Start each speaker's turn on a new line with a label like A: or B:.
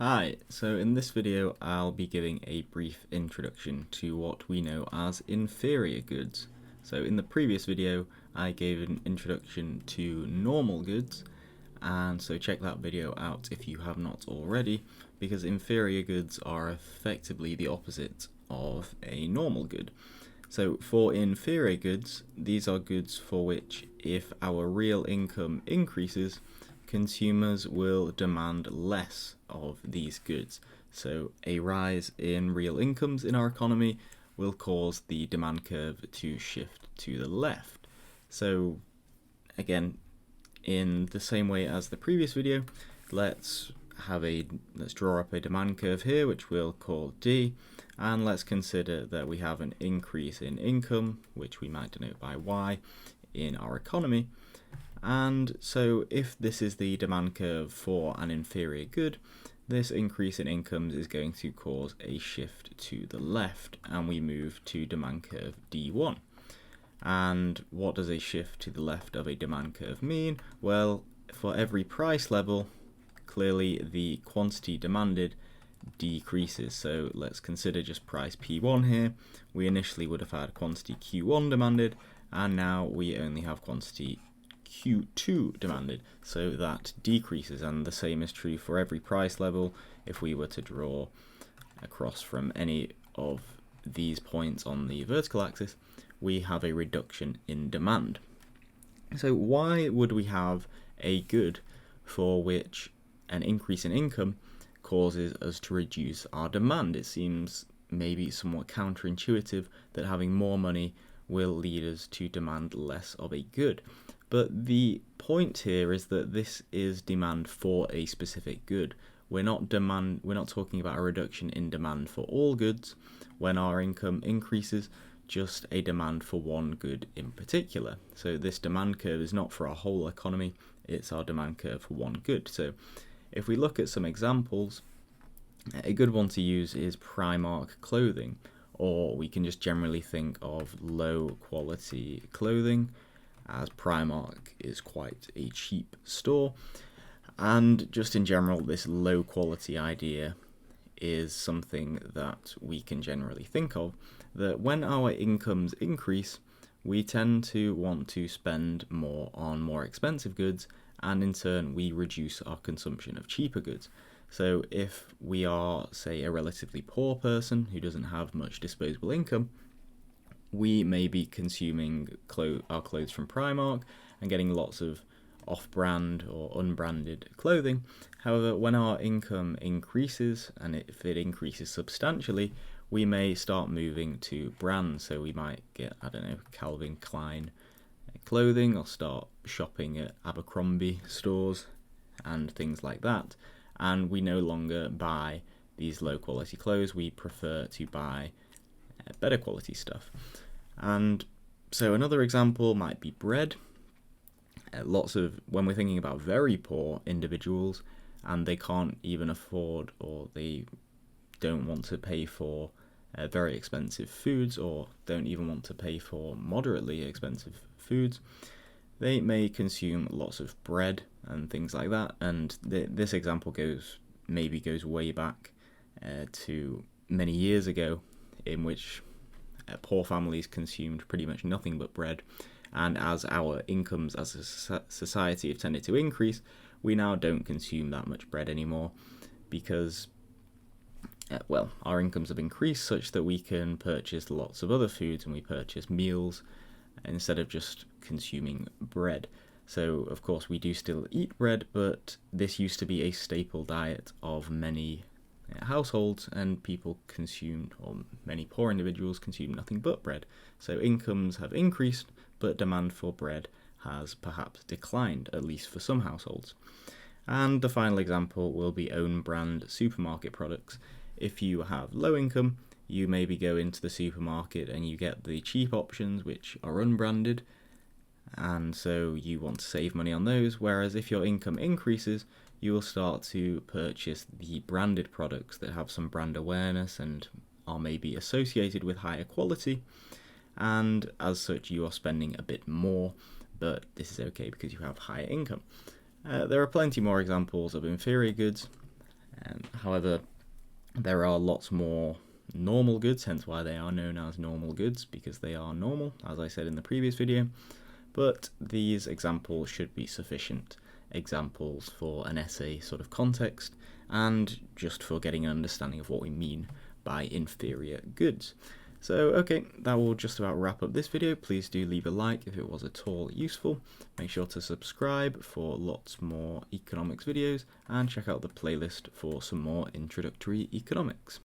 A: Hi, so in this video I'll be giving a brief introduction to what we know as inferior goods. So in the previous video I gave an introduction to normal goods, and so check that video out if you have not already, because inferior goods are effectively the opposite of a normal good. So for inferior goods, these are goods for which if our real income increases, consumers will demand less of these goods. So a rise in real incomes in our economy will cause the demand curve to shift to the left. So again, in the same way as the previous video, let's draw up a demand curve here, which we'll call D, and let's consider that we have an increase in income, which we might denote by Y, in our economy. And so if this is the demand curve for an inferior good, this increase in incomes is going to cause a shift to the left, and we move to demand curve D1. And what does a shift to the left of a demand curve mean? Well, for every price level, clearly the quantity demanded decreases. So let's consider just price P1 here. We initially would have had quantity Q1 demanded, and now we only have quantity Q2 demanded, so that decreases, and the same is true for every price level. If we were to draw across from any of these points on the vertical axis, we have a reduction in demand. So why would we have a good for which an increase in income causes us to reduce our demand? It seems maybe somewhat counterintuitive that having more money will lead us to demand less of a good. But the point here is that this is demand for a specific good. We're not talking about a reduction in demand for all goods when our income increases, just a demand for one good in particular. So this demand curve is not for our whole economy, it's our demand curve for one good. So if we look at some examples, a good one to use is Primark clothing, or we can just generally think of low quality clothing, as Primark is quite a cheap store. And just in general, this low quality idea is something that we can generally think of, that when our incomes increase, we tend to want to spend more on more expensive goods, and in turn we reduce our consumption of cheaper goods. So if we are, say, a relatively poor person who doesn't have much disposable income, we may be consuming our clothes from Primark and getting lots of off-brand or unbranded clothing. However, when our income increases, and if it increases substantially, we may start moving to brands. So we might get, Calvin Klein clothing, or start shopping at Abercrombie stores and things like that. And we no longer buy these low quality clothes, we prefer to buy better quality stuff. And so another example might be bread. When we're thinking about very poor individuals and they can't even afford, or they don't want to pay for very expensive foods, or don't even want to pay for moderately expensive foods, they may consume lots of bread and things like that. And this example goes way back to many years ago, in which poor families consumed pretty much nothing but bread. And as our incomes as a society have tended to increase, we now don't consume that much bread anymore, because our incomes have increased such that we can purchase lots of other foods, and we purchase meals instead of just consuming bread. So of course we do still eat bread, but this used to be a staple diet of many households, and people consumed, or many poor individuals consume nothing but bread. So incomes have increased, but demand for bread has perhaps declined, at least for some households. And the final example will be own brand supermarket products. If you have low income, you maybe go into the supermarket and you get the cheap options which are unbranded, and so you want to save money on those. Whereas if your income increases, you will start to purchase the branded products that have some brand awareness and are maybe associated with higher quality, and as such you are spending a bit more, but this is okay because you have higher income. There are plenty more examples of inferior goods. However, there are lots more normal goods, hence why they are known as normal goods, because they are normal, as I said in the previous video. But these examples should be sufficient examples for an essay sort of context, and just for getting an understanding of what we mean by inferior goods. So, okay, that will just about wrap up this video. Please do leave a like if it was at all useful. Make sure to subscribe for lots more economics videos, and check out the playlist for some more introductory economics.